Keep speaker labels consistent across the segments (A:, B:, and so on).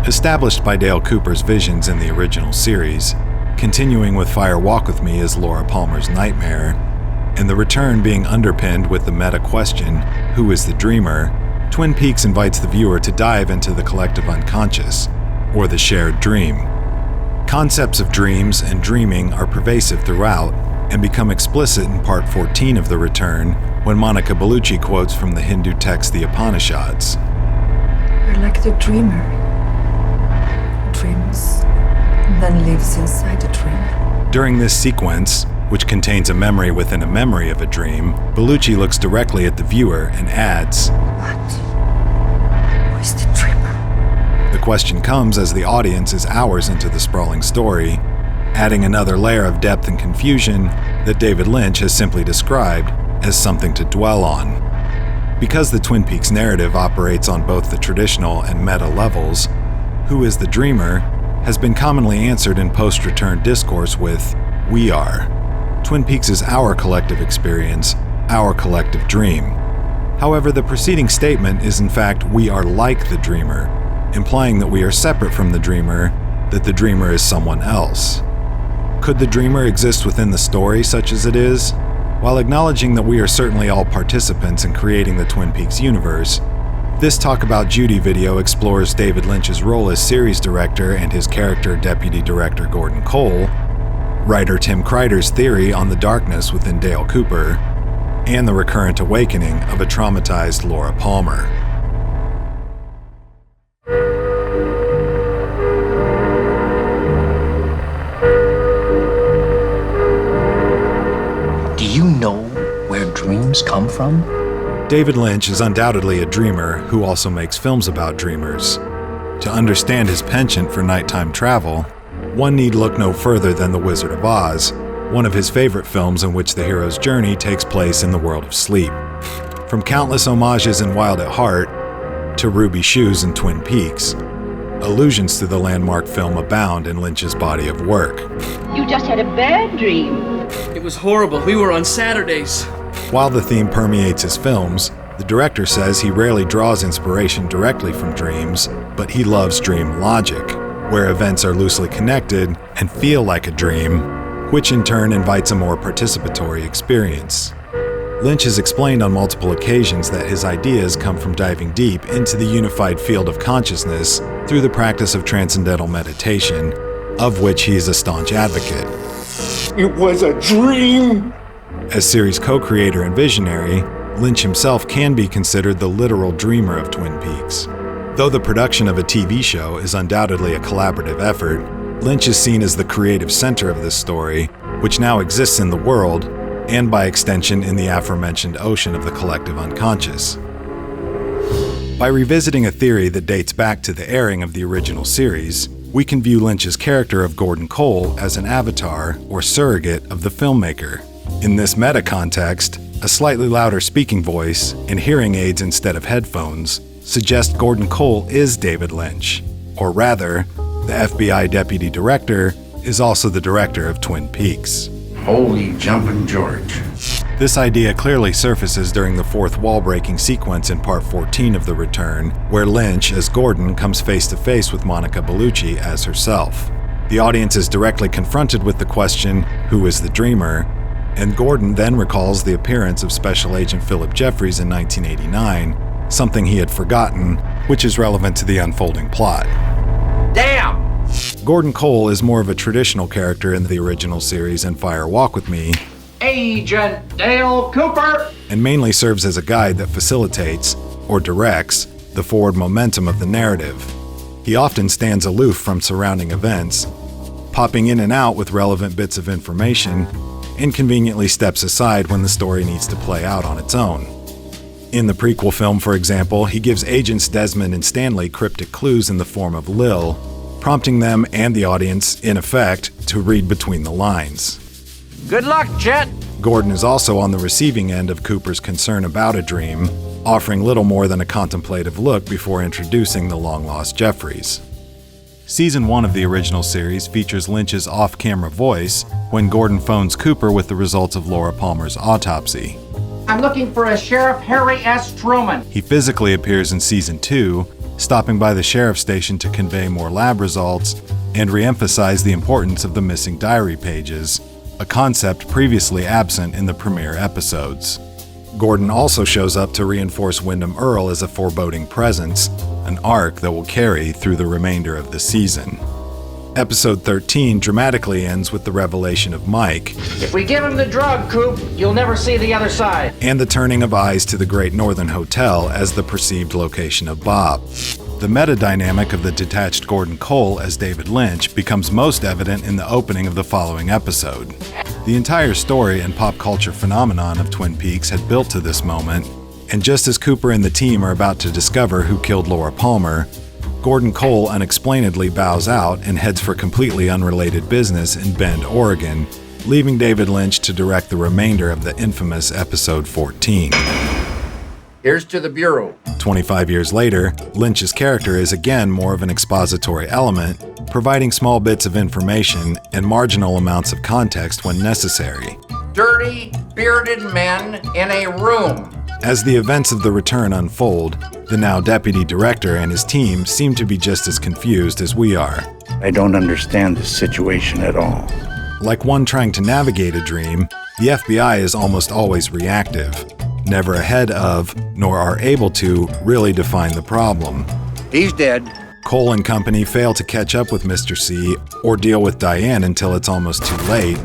A: Established by Dale Cooper's visions in the original series, continuing with Fire Walk With Me as Laura Palmer's nightmare, and the return being underpinned with the meta question, who is the dreamer, Twin Peaks invites the viewer to dive into the collective unconscious, or the shared dream. Concepts of dreams and dreaming are pervasive throughout, and become explicit in Part 14 of The Return, when Monica Bellucci quotes from the Hindu text the Upanishads.
B: You're like the dreamer. Dreams, and then lives inside a dream.
A: During this sequence, which contains a memory within a memory of a dream, Bellucci looks directly at the viewer and adds,
B: What? Who is the dreamer?
A: The question comes as the audience is hours into the sprawling story, adding another layer of depth and confusion that David Lynch has simply described as something to dwell on. Because the Twin Peaks narrative operates on both the traditional and meta levels, who is the dreamer has been commonly answered in post-return discourse with, we are. Twin Peaks is our collective experience, our collective dream. However, the preceding statement is in fact, we are like the dreamer, implying that we are separate from the dreamer, that the dreamer is someone else. Could the dreamer exist within the story such as it is? While acknowledging that we are certainly all participants in creating the Twin Peaks universe, this Talk About Judy video explores David Lynch's role as series director and his character deputy director Gordon Cole, writer Tim Kreider's theory on the darkness within Dale Cooper, and the recurrent awakening of a traumatized Laura Palmer.
C: Do you know where dreams come from?
A: David Lynch is undoubtedly a dreamer who also makes films about dreamers. To understand his penchant for nighttime travel, one need look no further than The Wizard of Oz, one of his favorite films in which the hero's journey takes place in the world of sleep. From countless homages in Wild at Heart to Ruby Shoes and Twin Peaks, allusions to the landmark film abound in Lynch's body of work.
D: You just had a bad dream.
E: It was horrible. We were on Saturdays.
A: While the theme permeates his films, the director says he rarely draws inspiration directly from dreams, but he loves dream logic, where events are loosely connected and feel like a dream, which in turn invites a more participatory experience. Lynch has explained on multiple occasions that his ideas come from diving deep into the unified field of consciousness through the practice of transcendental meditation, of which he is a staunch advocate.
F: It was a dream!
A: As series co-creator and visionary, Lynch himself can be considered the literal dreamer of Twin Peaks. Though the production of a TV show is undoubtedly a collaborative effort, Lynch is seen as the creative center of this story, which now exists in the world, and by extension in the aforementioned ocean of the collective unconscious. By revisiting a theory that dates back to the airing of the original series, we can view Lynch's character of Gordon Cole as an avatar or surrogate of the filmmaker. In this meta-context, a slightly louder speaking voice and hearing aids instead of headphones suggest Gordon Cole is David Lynch, or rather, the FBI deputy director is also the director of Twin Peaks.
F: Holy jumping George.
A: This idea clearly surfaces during the fourth wall-breaking sequence in Part 14 of The Return, where Lynch, as Gordon, comes face-to-face with Monica Bellucci as herself. The audience is directly confronted with the question, who is the dreamer? And Gordon then recalls the appearance of Special Agent Philip Jeffries in 1989, something he had forgotten, which is relevant to the unfolding plot.
F: Damn!
A: Gordon Cole is more of a traditional character in the original series and Fire Walk With Me,
F: Agent Dale Cooper!
A: And mainly serves as a guide that facilitates, or directs, the forward momentum of the narrative. He often stands aloof from surrounding events, popping in and out with relevant bits of information, and conveniently steps aside when the story needs to play out on its own. In the prequel film, for example, he gives agents Desmond and Stanley cryptic clues in the form of Lil, prompting them and the audience, in effect, to read between the lines.
F: Good luck, Jet!
A: Gordon is also on the receiving end of Cooper's concern about a dream, offering little more than a contemplative look before introducing the long-lost Jeffries. Season 1 of the original series features Lynch's off-camera voice when Gordon phones Cooper with the results of Laura Palmer's autopsy.
G: I'm looking for a Sheriff Harry S. Truman.
A: He physically appears in Season 2 stopping by the sheriff's station to convey more lab results and re-emphasize the importance of the missing diary pages, a concept previously absent in the premiere episodes. Gordon also shows up to reinforce Wyndham Earle as a foreboding presence, an arc that will carry through the remainder of the season. Episode 13 dramatically ends with the revelation of Mike,
F: If we give him the drug, Coop, you'll never see the other side.
A: and the turning of eyes to the Great Northern Hotel as the perceived location of Bob. The meta-dynamic of the detached Gordon Cole as David Lynch becomes most evident in the opening of the following episode. The entire story and pop culture phenomenon of Twin Peaks had built to this moment, and just as Cooper and the team are about to discover who killed Laura Palmer, Gordon Cole unexplainedly bows out and heads for completely unrelated business in Bend, Oregon, leaving David Lynch to direct the remainder of the infamous episode 14.
F: Here's to the Bureau.
A: 25 years later, Lynch's character is again more of an expository element, providing small bits of information and marginal amounts of context when necessary.
F: Dirty, bearded men in a room.
A: As the events of the return unfold, the now deputy director and his team seem to be just as confused as we are.
G: I don't understand the situation at all.
A: Like one trying to navigate a dream, the FBI is almost always reactive, never ahead of, nor are able to, really define the problem.
F: He's dead.
A: Cole and company fail to catch up with Mr. C or deal with Diane until it's almost too late,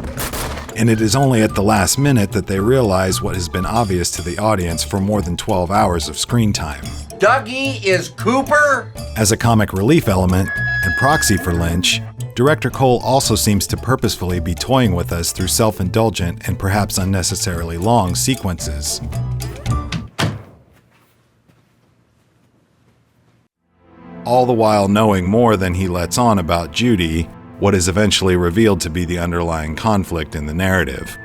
A: and it is only at the last minute that they realize what has been obvious to the audience for more than 12 hours of screen time.
F: Dougie is Cooper?
A: As a comic relief element and proxy for Lynch, Director Cole also seems to purposefully be toying with us through self-indulgent and perhaps unnecessarily long sequences. All the while knowing more than he lets on about Judy, what is eventually revealed to be the underlying conflict in the narrative.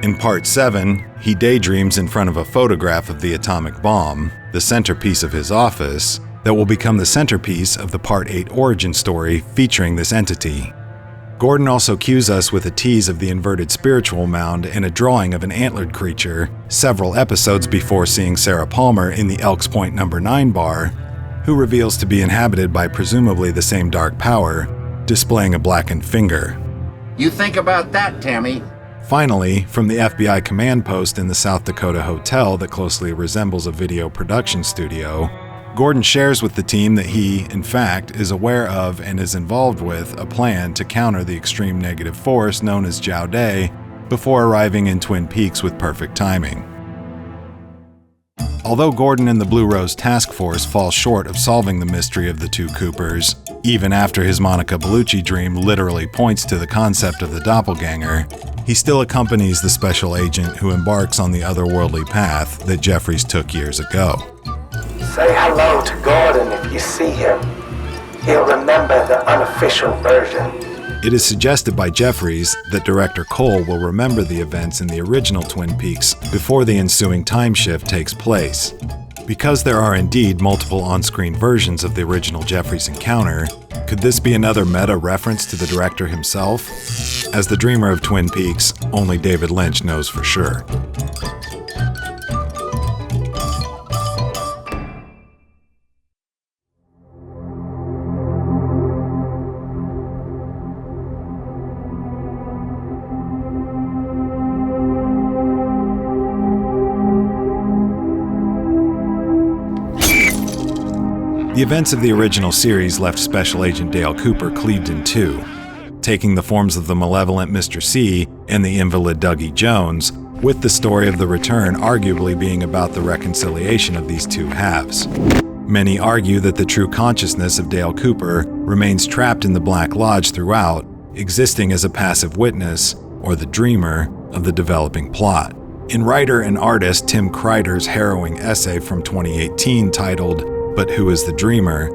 A: In Part 7, he daydreams in front of a photograph of the atomic bomb, the centerpiece of his office, that will become the centerpiece of the Part 8 origin story featuring this entity. Gordon also cues us with a tease of the inverted spiritual mound and a drawing of an antlered creature several episodes before seeing Sarah Palmer in the Elks Point No. 9 bar, who reveals to be inhabited by presumably the same dark power, displaying a blackened finger.
F: You think about that, Tammy.
A: Finally, from the FBI command post in the South Dakota hotel that closely resembles a video production studio, Gordon shares with the team that he, in fact, is aware of and is involved with a plan to counter the extreme negative force known as Jowday before arriving in Twin Peaks with perfect timing. Although Gordon and the Blue Rose Task Force fall short of solving the mystery of the two Coopers, even after his Monica Bellucci dream literally points to the concept of the doppelganger, he still accompanies the special agent who embarks on the otherworldly path that Jeffries took years ago.
H: Say hello to Gordon if you see him. He'll remember the unofficial version.
A: It is suggested by Jeffries that director Cole will remember the events in the original Twin Peaks before the ensuing time shift takes place. Because there are indeed multiple on-screen versions of the original Jeffries encounter, could this be another meta reference to the director himself? As the dreamer of Twin Peaks, only David Lynch knows for sure. The events of the original series left Special Agent Dale Cooper cleaved in two, taking the forms of the malevolent Mr. C and the invalid Dougie Jones, with the story of the return arguably being about the reconciliation of these two halves. Many argue that the true consciousness of Dale Cooper remains trapped in the Black Lodge throughout, existing as a passive witness, or the dreamer, of the developing plot. In writer and artist Tim Kreider's harrowing essay from 2018 titled "But Who is the Dreamer?",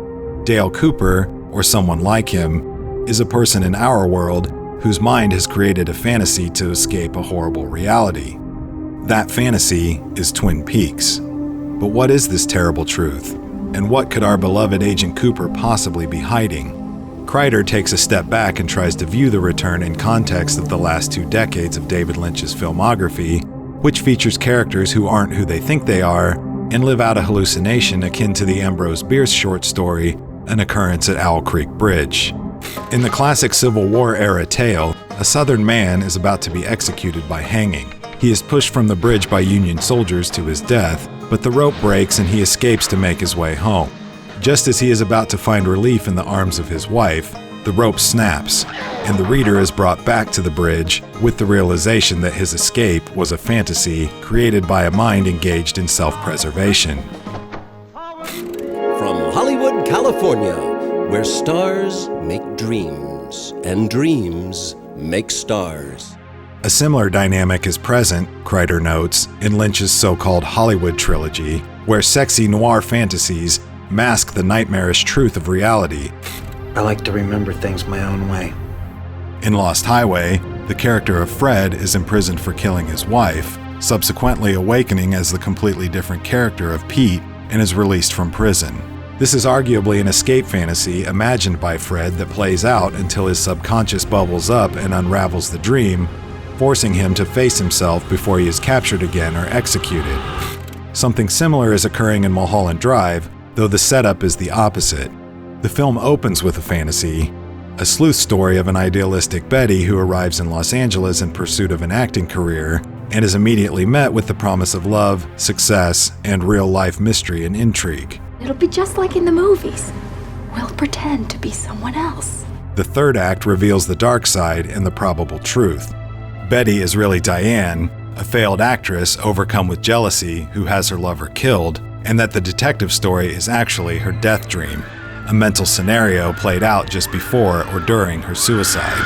A: Dale Cooper, or someone like him, is a person in our world whose mind has created a fantasy to escape a horrible reality. That fantasy is Twin Peaks. But what is this terrible truth? And what could our beloved Agent Cooper possibly be hiding? Kreider takes a step back and tries to view the return in context of the last 2 decades of David Lynch's filmography, which features characters who aren't who they think they are, and live out a hallucination akin to the Ambrose Bierce short story, An Occurrence at Owl Creek Bridge. In the classic Civil War-era tale, a Southern man is about to be executed by hanging. He is pushed from the bridge by Union soldiers to his death, but the rope breaks and he escapes to make his way home. Just as he is about to find relief in the arms of his wife, the rope snaps, and the reader is brought back to the bridge with the realization that his escape was a fantasy created by a mind engaged in self-preservation.
I: From Hollywood, California, where stars make dreams, and dreams make stars.
A: A similar dynamic is present, Kreider notes, in Lynch's so-called Hollywood trilogy, where sexy noir fantasies mask the nightmarish truth of reality.
J: I like to remember things my own way.
A: In Lost Highway, the character of Fred is imprisoned for killing his wife, subsequently awakening as the completely different character of Pete and is released from prison. This is arguably an escape fantasy imagined by Fred that plays out until his subconscious bubbles up and unravels the dream, forcing him to face himself before he is captured again or executed. Something similar is occurring in Mulholland Drive, though the setup is the opposite. The film opens with a fantasy, a sleuth story of an idealistic Betty who arrives in Los Angeles in pursuit of an acting career and is immediately met with the promise of love, success, and real-life mystery and intrigue.
K: It'll be just like in the movies. We'll pretend to be someone else.
A: The third act reveals the dark side and the probable truth. Betty is really Diane, a failed actress overcome with jealousy who has her lover killed, and that the detective story is actually her death dream, a mental scenario played out just before or during her suicide.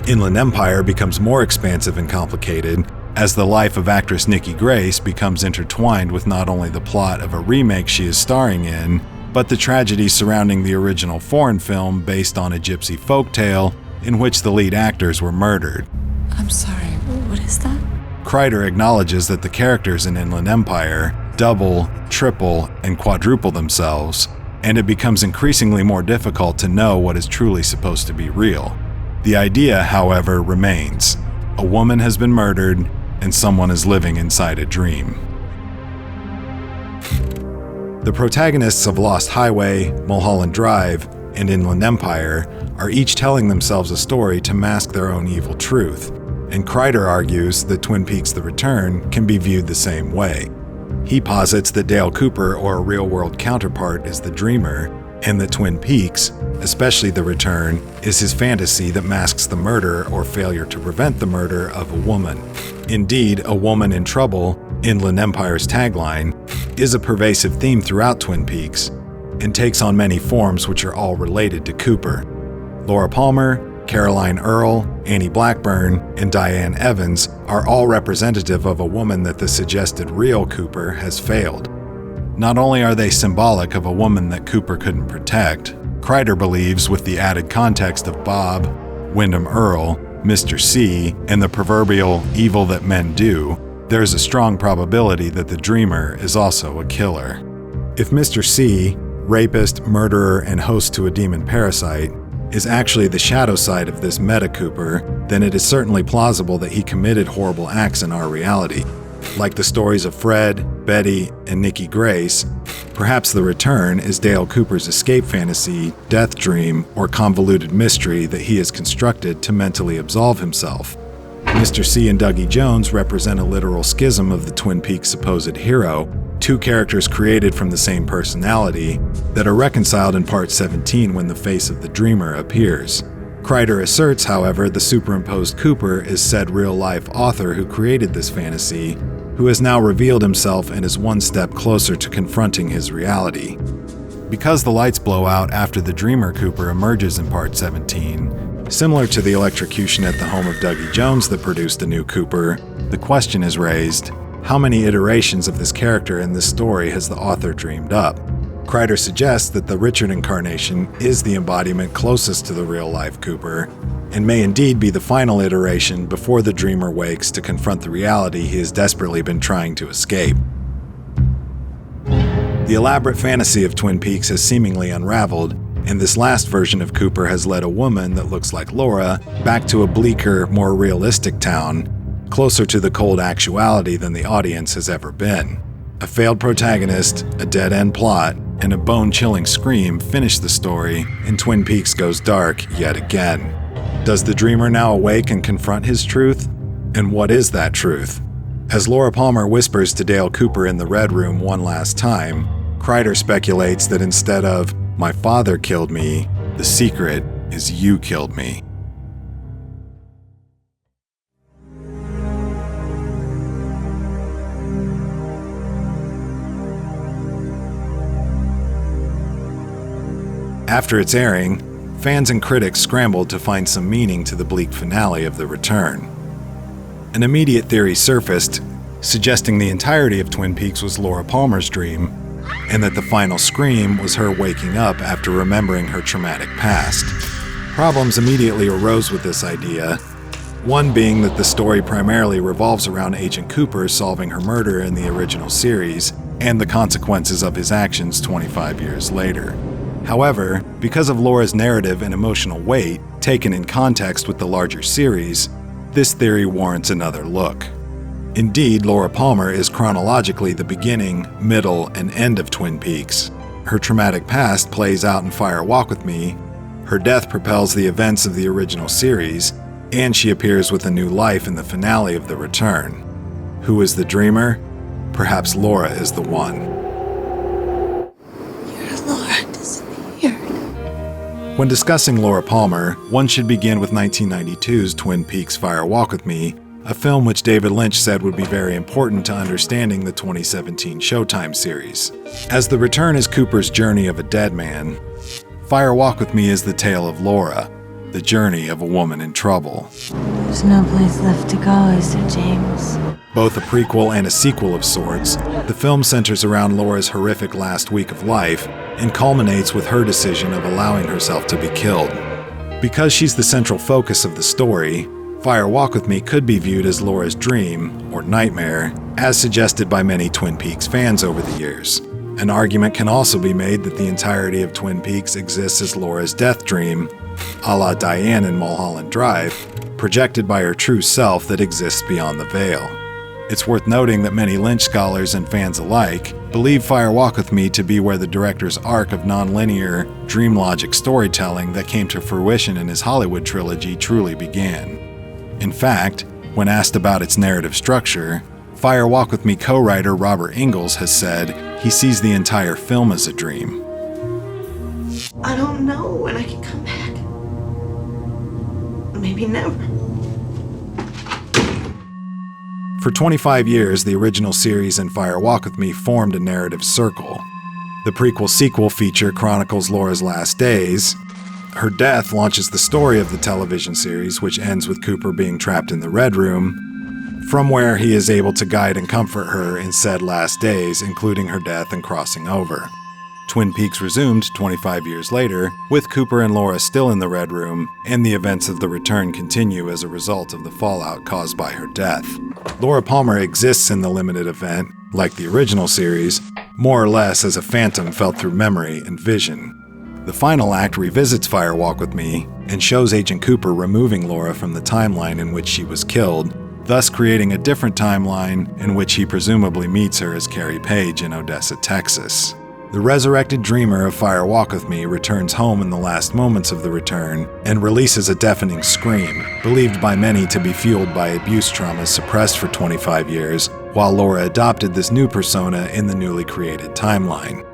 A: Inland Empire becomes more expansive and complicated as the life of actress Nikki Grace becomes intertwined with not only the plot of a remake she is starring in, but the tragedy surrounding the original foreign film based on a gypsy folktale in which the lead actors were murdered.
B: I'm sorry, what is that?
A: Kreider acknowledges that the characters in Inland Empire double, triple, and quadruple themselves, and it becomes increasingly more difficult to know what is truly supposed to be real. The idea, however, remains. A woman has been murdered, and someone is living inside a dream. The protagonists of Lost Highway, Mulholland Drive, and Inland Empire are each telling themselves a story to mask their own evil truth, and Kreider argues that Twin Peaks: The Return can be viewed the same way. He posits that Dale Cooper, or a real-world counterpart, is the dreamer, and that Twin Peaks, especially The Return, is his fantasy that masks the murder or failure to prevent the murder of a woman. Indeed, a woman in trouble, Inland Empire's tagline, is a pervasive theme throughout Twin Peaks and takes on many forms which are all related to Cooper. Laura Palmer, Caroline Earle, Annie Blackburn, and Diane Evans are all representative of a woman that the suggested real Cooper has failed. Not only are they symbolic of a woman that Cooper couldn't protect, Kreider believes with the added context of Bob, Wyndham Earle, Mr. C, and the proverbial evil that men do, there is a strong probability that the dreamer is also a killer. If Mr. C, rapist, murderer, and host to a demon parasite, is actually the shadow side of this meta-Cooper, then it is certainly plausible that he committed horrible acts in our reality. Like the stories of Fred, Betty, and Nikki Grace, perhaps The Return is Dale Cooper's escape fantasy, death dream, or convoluted mystery that he has constructed to mentally absolve himself. Mr. C and Dougie Jones represent a literal schism of the Twin Peaks' supposed hero, two characters created from the same personality that are reconciled in Part 17 when the face of the dreamer appears. Kreider asserts, however, the superimposed Cooper is said real-life author who created this fantasy, who has now revealed himself and is one step closer to confronting his reality. Because the lights blow out after the dreamer Cooper emerges in Part 17, similar to the electrocution at the home of Dougie Jones that produced a new Cooper, the question is raised, how many iterations of this character in this story has the author dreamed up? Kreider suggests that the Richard incarnation is the embodiment closest to the real-life Cooper, and may indeed be the final iteration before the dreamer wakes to confront the reality he has desperately been trying to escape. The elaborate fantasy of Twin Peaks has seemingly unraveled, and this last version of Cooper has led a woman that looks like Laura back to a bleaker, more realistic town, closer to the cold actuality than the audience has ever been. A failed protagonist, a dead-end plot, and a bone-chilling scream finish the story, and Twin Peaks goes dark yet again. Does the dreamer now awake and confront his truth? And what is that truth? As Laura Palmer whispers to Dale Cooper in the Red Room one last time, Kreider speculates that instead of, "My father killed me," the secret is "You killed me." After its airing, fans and critics scrambled to find some meaning to the bleak finale of The Return. An immediate theory surfaced, suggesting the entirety of Twin Peaks was Laura Palmer's dream, and that the final scream was her waking up after remembering her traumatic past. Problems immediately arose with this idea, one being that the story primarily revolves around Agent Cooper solving her murder in the original series, and the consequences of his actions 25 years later. However, because of Laura's narrative and emotional weight, taken in context with the larger series, this theory warrants another look. Indeed, Laura Palmer is chronologically the beginning, middle, and end of Twin Peaks. Her traumatic past plays out in Fire Walk With Me, her death propels the events of the original series, and she appears with a new life in the finale of The Return. Who is the dreamer? Perhaps Laura is the one. When discussing Laura Palmer, one should begin with 1992's Twin Peaks Fire Walk With Me, a film which David Lynch said would be very important to understanding the 2017 Showtime series. As The Return is Cooper's journey of a dead man, Fire Walk With Me is the tale of Laura, the journey of a woman in trouble.
L: There's no place left to go, is there, James?
A: Both a prequel and a sequel of sorts, the film centers around Laura's horrific last week of life and culminates with her decision of allowing herself to be killed. Because she's the central focus of the story, Fire Walk With Me could be viewed as Laura's dream, or nightmare, as suggested by many Twin Peaks fans over the years. An argument can also be made that the entirety of Twin Peaks exists as Laura's death dream, a la Diane in Mulholland Drive, projected by her true self that exists beyond the veil. It's worth noting that many Lynch scholars and fans alike believe Fire Walk With Me to be where the director's arc of nonlinear, dream logic storytelling that came to fruition in his Hollywood trilogy truly began. In fact, when asked about its narrative structure, Fire Walk With Me co-writer Robert Ingalls has said he sees the entire film as a dream.
B: I don't know when I can come back. Maybe never.
A: For 25 years, the original series and Fire Walk With Me formed a narrative circle. The prequel-sequel feature chronicles Laura's last days. Her death launches the story of the television series, which ends with Cooper being trapped in the Red Room, from where he is able to guide and comfort her in said last days, including her death and crossing over. Twin Peaks resumed 25 years later, with Cooper and Laura still in the Red Room, and the events of The Return continue as a result of the fallout caused by her death. Laura Palmer exists in the limited event, like the original series, more or less as a phantom felt through memory and vision. The final act revisits Fire Walk With Me and shows Agent Cooper removing Laura from the timeline in which she was killed, thus creating a different timeline in which he presumably meets her as Carrie Page in Odessa, Texas. The resurrected dreamer of Fire Walk With Me returns home in the last moments of The Return and releases a deafening scream, believed by many to be fueled by abuse traumas suppressed for 25 years, while Laura adopted this new persona in the newly created timeline.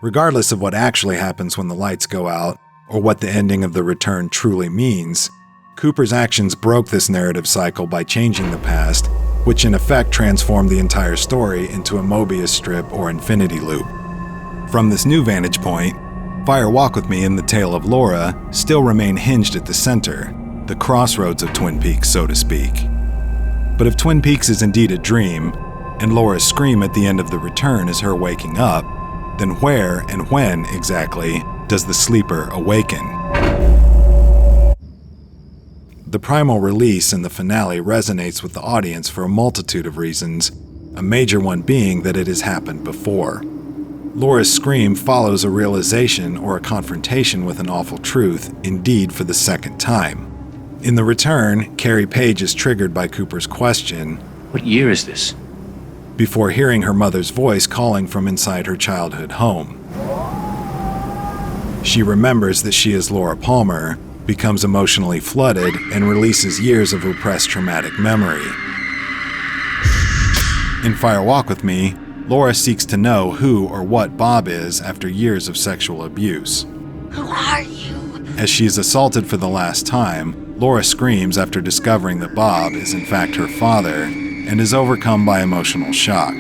A: Regardless of what actually happens when the lights go out, or what the ending of The Return truly means, Cooper's actions broke this narrative cycle by changing the past, which in effect transformed the entire story into a Mobius strip or infinity loop. From this new vantage point, Fire Walk With Me and the tale of Laura still remain hinged at the center, the crossroads of Twin Peaks, so to speak. But if Twin Peaks is indeed a dream, and Laura's scream at the end of The Return is her waking up, then where and when exactly does the sleeper awaken? The primal release in the finale resonates with the audience for a multitude of reasons, a major one being that it has happened before. Laura's scream follows a realization or a confrontation with an awful truth, indeed for the second time. In The Return, Carrie Page is triggered by Cooper's question,
C: What year is this?
A: before hearing her mother's voice calling from inside her childhood home. She remembers that she is Laura Palmer, becomes emotionally flooded, and releases years of repressed traumatic memory. In Fire Walk with Me, Laura seeks to know who or what Bob is after years of sexual abuse.
K: Who are you?
A: As she is assaulted for the last time, Laura screams after discovering that Bob is in fact her father and is overcome by emotional shock.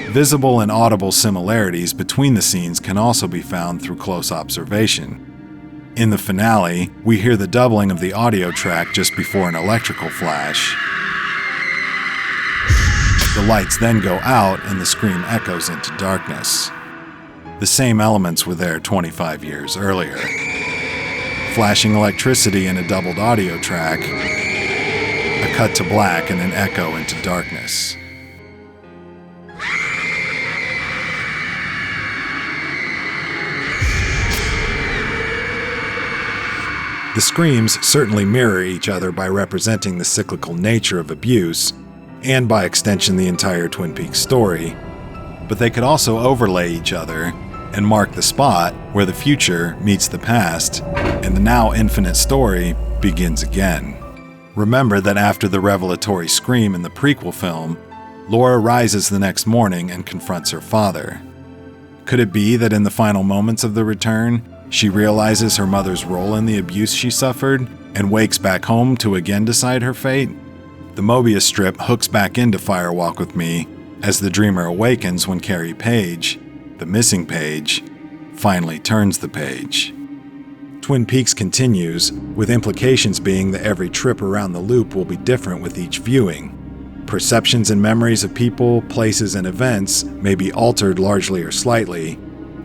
A: Visible and audible similarities between the scenes can also be found through close observation. In the finale, we hear the doubling of the audio track just before an electrical flash. The lights then go out and the scream echoes into darkness. The same elements were there 25 years earlier. Flashing electricity and a doubled audio track, a cut to black and an echo into darkness. The screams certainly mirror each other by representing the cyclical nature of abuse, and by extension the entire Twin Peaks story, but they could also overlay each other and mark the spot where the future meets the past, and the now infinite story begins again. Remember that after the revelatory scream in the prequel film, Laura rises the next morning and confronts her father. Could it be that in the final moments of the return, she realizes her mother's role in the abuse she suffered and wakes back home to again decide her fate? The Mobius strip hooks back into Fire Walk with Me as the dreamer awakens when Carrie Page, the missing Page, finally turns the page. Twin Peaks continues, with implications being that every trip around the loop will be different with each viewing. Perceptions and memories of people, places, and events may be altered largely or slightly,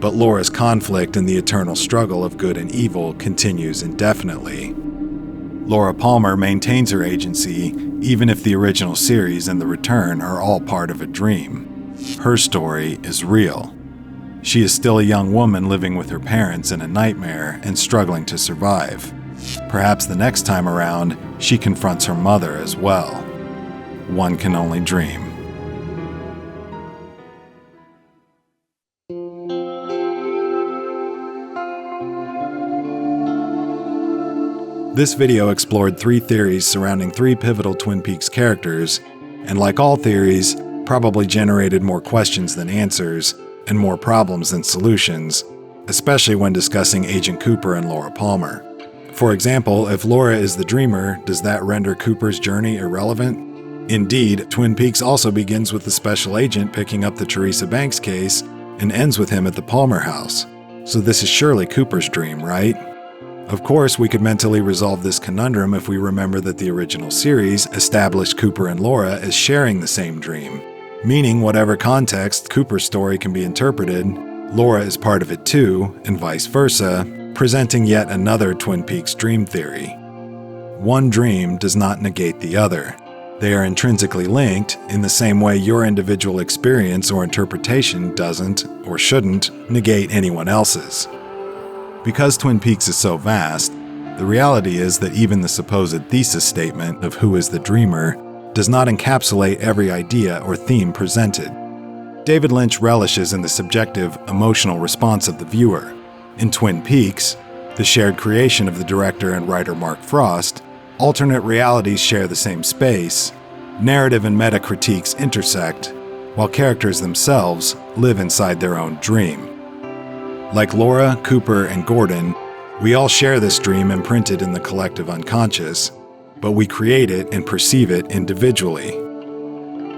A: but Laura's conflict and the eternal struggle of good and evil continues indefinitely. Laura Palmer maintains her agency even if the original series and the return are all part of a dream. Her story is real. She is still a young woman living with her parents in a nightmare and struggling to survive. Perhaps the next time around, she confronts her mother as well. One can only dream. This video explored 3 theories surrounding 3 pivotal Twin Peaks characters, and like all theories, probably generated more questions than answers, and more problems than solutions, especially when discussing Agent Cooper and Laura Palmer. For example, if Laura is the dreamer, does that render Cooper's journey irrelevant? Indeed, Twin Peaks also begins with the special agent picking up the Teresa Banks case and ends with him at the Palmer house. So this is surely Cooper's dream, right? Of course, we could mentally resolve this conundrum if we remember that the original series established Cooper and Laura as sharing the same dream, meaning whatever context Cooper's story can be interpreted, Laura is part of it too, and vice versa, presenting yet another Twin Peaks dream theory. One dream does not negate the other. They are intrinsically linked in the same way your individual experience or interpretation doesn't, or shouldn't, negate anyone else's. Because Twin Peaks is so vast, the reality is that even the supposed thesis statement of who is the dreamer does not encapsulate every idea or theme presented. David Lynch relishes in the subjective, emotional response of the viewer. In Twin Peaks, the shared creation of the director and writer Mark Frost, alternate realities share the same space, narrative and meta-critiques intersect, while characters themselves live inside their own dream. Like Laura, Cooper, and Gordon, we all share this dream imprinted in the collective unconscious, but we create it and perceive it individually.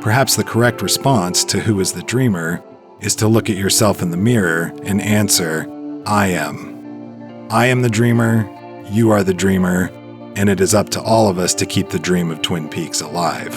A: Perhaps the correct response to who is the dreamer is to look at yourself in the mirror and answer, I am. I am the dreamer, you are the dreamer, and it is up to all of us to keep the dream of Twin Peaks alive.